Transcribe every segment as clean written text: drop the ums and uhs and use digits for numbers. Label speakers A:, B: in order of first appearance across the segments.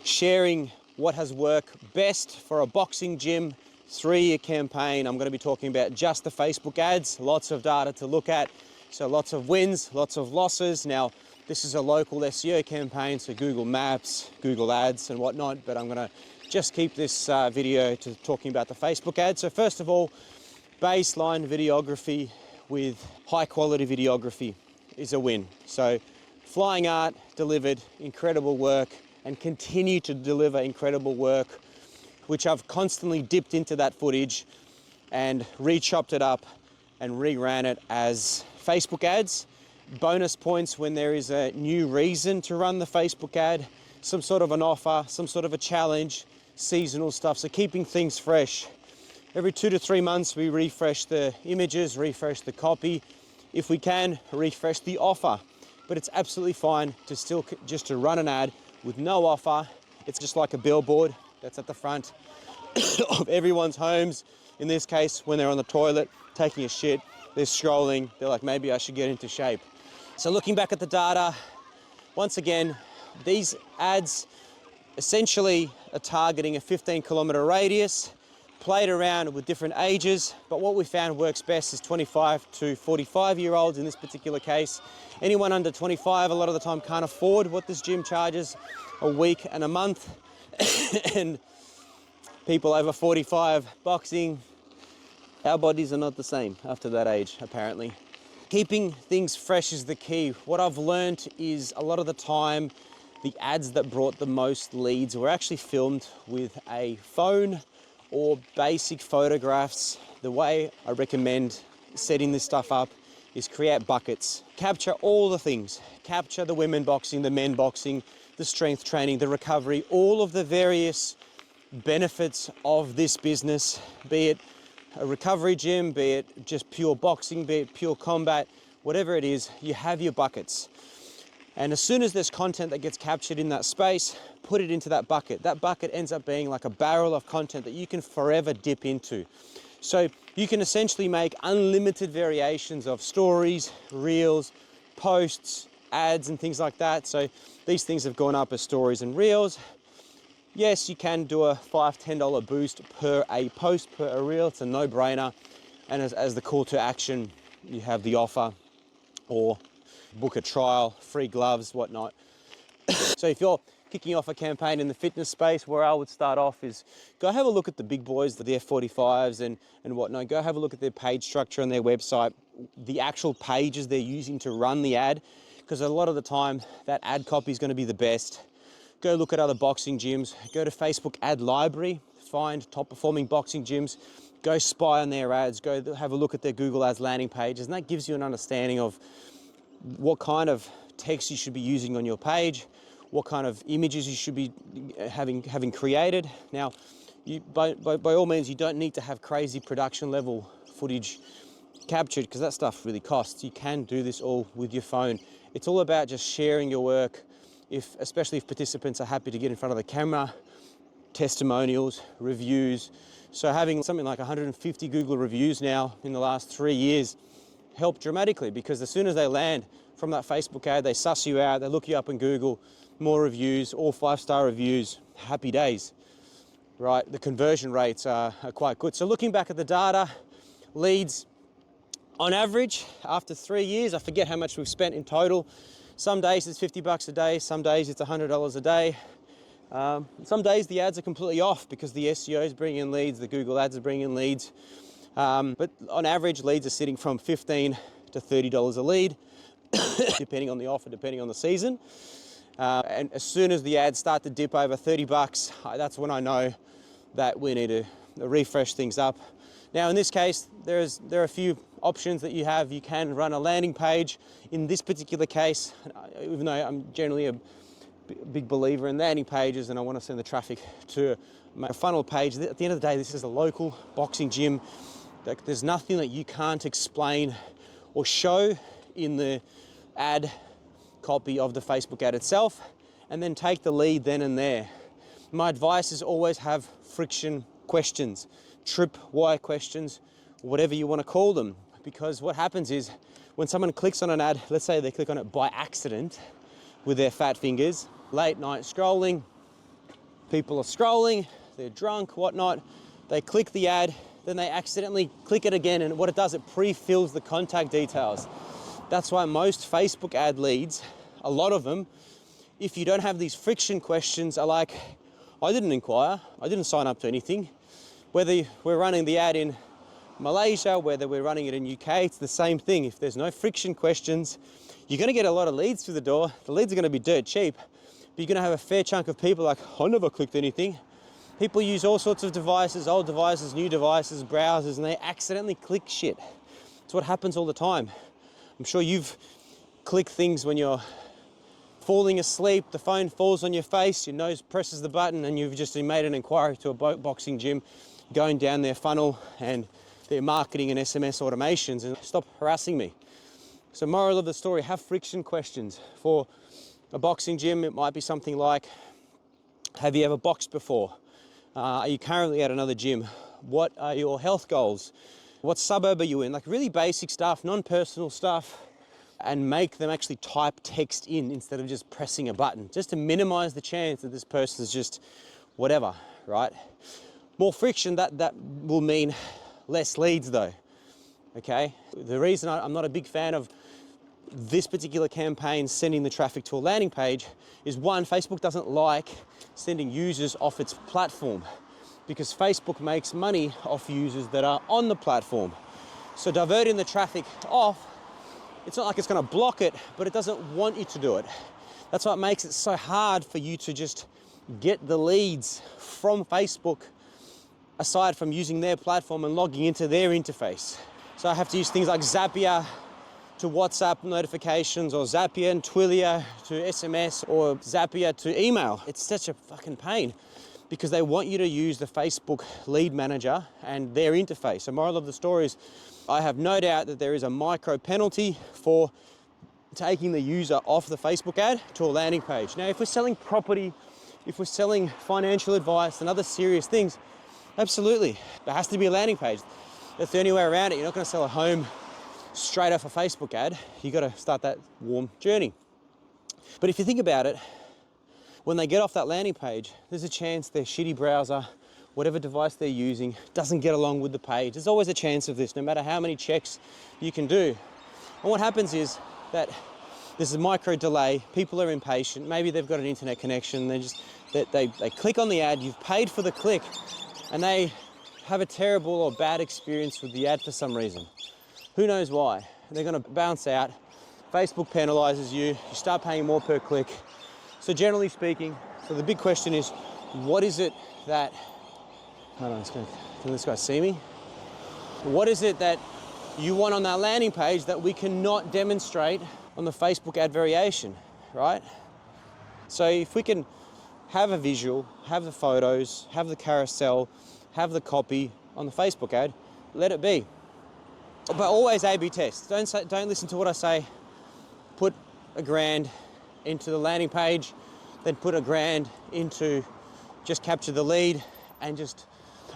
A: sharing what has worked best for a boxing gym 3-year campaign. I'm going to be talking about just the Facebook ads, lots of data to look at. So lots of wins, lots of losses. Now, this is a local SEO campaign, so Google Maps, Google Ads and whatnot, but I'm going to just keep this video to talking about the Facebook ads. So first of all, baseline videography with high quality videography is a win. So Flying Art delivered incredible work and continue to deliver incredible work, which I've constantly dipped into that footage and re-chopped it up and re-ran it as Facebook ads. Bonus points when there is a new reason to run the Facebook ad, some sort of an offer, some sort of a challenge, seasonal stuff. So keeping things fresh. Every 2 to 3 months, we refresh the images, refresh the copy. If we can, refresh the offer. But it's absolutely fine to still just to run an ad with no offer. It's just like a billboard that's at the front of everyone's homes. In this case, when they're on the toilet, taking a shit, they're scrolling, they're like, maybe I should get into shape. So looking back at the data, once again, these ads essentially are targeting a 15-kilometer radius, played around with different ages, but what we found works best is 25 to 45-year-olds in this particular case. Anyone under 25 a lot of the time can't afford what this gym charges a week and a month. And people over 45 boxing, our bodies are not the same after that age, apparently. Keeping things fresh is the key. What I've learned is a lot of the time, the ads that brought the most leads were actually filmed with a phone or basic photographs. The way I recommend setting this stuff up is create buckets. Capture all the things. Capture the women boxing, the men boxing, the strength training, the recovery, all of the various benefits of this business, be it a recovery gym, be it just pure boxing, be it pure combat, whatever it is, you have your buckets. And as soon as there's content that gets captured in that space, put it into that bucket. That bucket ends up being like a barrel of content that you can forever dip into. So you can essentially make unlimited variations of stories, reels, posts, ads, and things like that. So these things have gone up as stories and reels. Yes, you can do a $5, $10 boost per a post, per a reel. It's a no-brainer. And as the call to action, you have the offer or book a trial, free gloves, whatnot. So if you're kicking off a campaign in the fitness space, where I would start off is go have a look at the big boys, the F45s and whatnot. Go have a look at their page structure on their website, the actual pages they're using to run the ad, because a lot of the time that ad copy is going to be the best. Go look at other boxing gyms, go to Facebook ad library, find top performing boxing gyms, go spy on their ads, go have a look at their Google Ads landing pages, and that gives you an understanding of what kind of text you should be using on your page, what kind of images you should be having created. Now, by all means, you don't need to have crazy production level footage captured because that stuff really costs. You can do this all with your phone. It's all about just sharing your work, especially if participants are happy to get in front of the camera, testimonials, reviews. So having something like 150 Google reviews now in the last 3 years helped dramatically, because as soon as they land from that Facebook ad, they suss you out, they look you up in Google, more reviews, all 5-star reviews, happy days, right? The conversion rates are quite good. So looking back at the data, leads, on average, after 3 years, I forget how much we've spent in total. Some days it's $50 a day, some days it's $100 a day. Some days the ads are completely off because the SEO is bringing in leads, the Google ads are bringing in leads. But on average, leads are sitting from $15 to $30 a lead, depending on the offer, depending on the season. And as soon as the ads start to dip over $30, that's when I know that we need to refresh things up. Now, in this case, there are a few options that you have. You can run a landing page. In this particular case, even though I'm generally a big believer in landing pages and I want to send the traffic to my funnel page, at the end of the day, this is a local boxing gym. There's nothing that you can't explain or show in the ad copy of the Facebook ad itself, and then take the lead then and there. My advice is always have friction questions, tripwire questions, whatever you want to call them, because what happens is when someone clicks on an ad, let's say they click on it by accident with their fat fingers, late night scrolling, People are scrolling, they're drunk, whatnot. They click the ad, then they accidentally click it again, and what it does, it pre-fills the contact details. That's why most Facebook ad leads, a lot of them, if you don't have these friction questions, are like, I didn't inquire, I didn't sign up to anything. Whether we're running the ad in Malaysia, whether we're running it in UK, it's the same thing. If there's no friction questions, you're gonna get a lot of leads through the door. The leads are gonna be dirt cheap, but you're gonna have a fair chunk of people like, I never clicked anything. People use all sorts of devices, old devices, new devices, browsers, and they accidentally click shit. It's what happens all the time. I'm sure you've clicked things when you're falling asleep, the phone falls on your face, your nose presses the button, and you've just made an inquiry to a boxing gym, going down their funnel and their marketing and SMS automations, and stop harassing me. So moral of the story, have friction questions. For a boxing gym, it might be something like, have you ever boxed before? Are you currently at another gym? What are your health goals? What suburb are you in? Like really basic stuff, non-personal stuff, and make them actually type text in instead of just pressing a button, just to minimize the chance that this person is just whatever, right? More friction, that will mean less leads though, okay? The reason I'm not a big fan of this particular campaign sending the traffic to a landing page is, one, Facebook doesn't like sending users off its platform because Facebook makes money off users that are on the platform. So diverting the traffic off, it's not like it's gonna block it, but it doesn't want you to do it. That's what makes it so hard for you to just get the leads from Facebook aside from using their platform and logging into their interface. So I have to use things like Zapier to WhatsApp notifications, or Zapier and Twilio to SMS, or Zapier to email. It's such a fucking pain because they want you to use the Facebook lead manager and their interface. So moral of the story is, I have no doubt that there is a micro penalty for taking the user off the Facebook ad to a landing page. Now, if we're selling property, if we're selling financial advice and other serious things, absolutely, there has to be a landing page. That's the only way around it. You're not going to sell a home straight off a Facebook ad. You got to start that warm journey. But if you think about it, when they get off that landing page, there's a chance their shitty browser, whatever device they're using, doesn't get along with the page. There's always a chance of this, no matter how many checks you can do. And what happens is that there's a micro delay. People are impatient. Maybe they've got an internet connection. They click on the ad. You've paid for the click, and they have a terrible or bad experience with the ad for some reason. Who knows why? They're going to bounce out. Facebook penalizes you. You start paying more per click. So generally speaking, so the big question is, what is it that, hold on, can this guy see me? What is it that you want on that landing page that we cannot demonstrate on the Facebook ad variation, right? So if we can have a visual, have the photos, have the carousel, have the copy on the Facebook ad, let it be. But always A/B test. Don't listen to what I say. Put $1,000 into the landing page, then put $1,000 into just capture the lead, and just,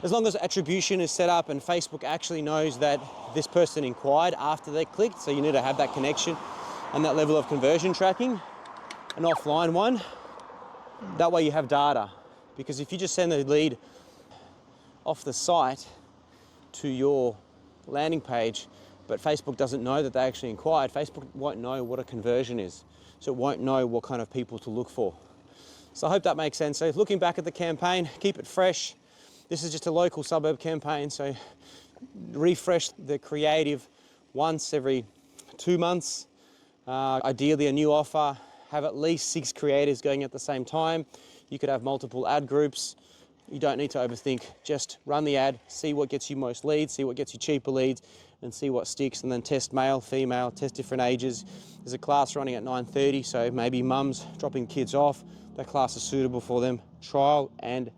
A: as long as attribution is set up and Facebook actually knows that this person inquired after they clicked, so you need to have that connection and that level of conversion tracking, an offline one. That way you have data. Because if you just send the lead off the site to your landing page, but Facebook doesn't know that they actually inquired, Facebook won't know what a conversion is. So it won't know what kind of people to look for. So I hope that makes sense. So looking back at the campaign, keep it fresh. This is just a local suburb campaign, so refresh the creative once every 2 months. Ideally a new offer, have at least 6 creators going at the same time. You could have multiple ad groups. You don't need to overthink, just run the ad, see what gets you most leads, see what gets you cheaper leads, and see what sticks, and then test male, female, test different ages. There's a class running at 9:30, so maybe mums dropping kids off, that class is suitable for them. Trial and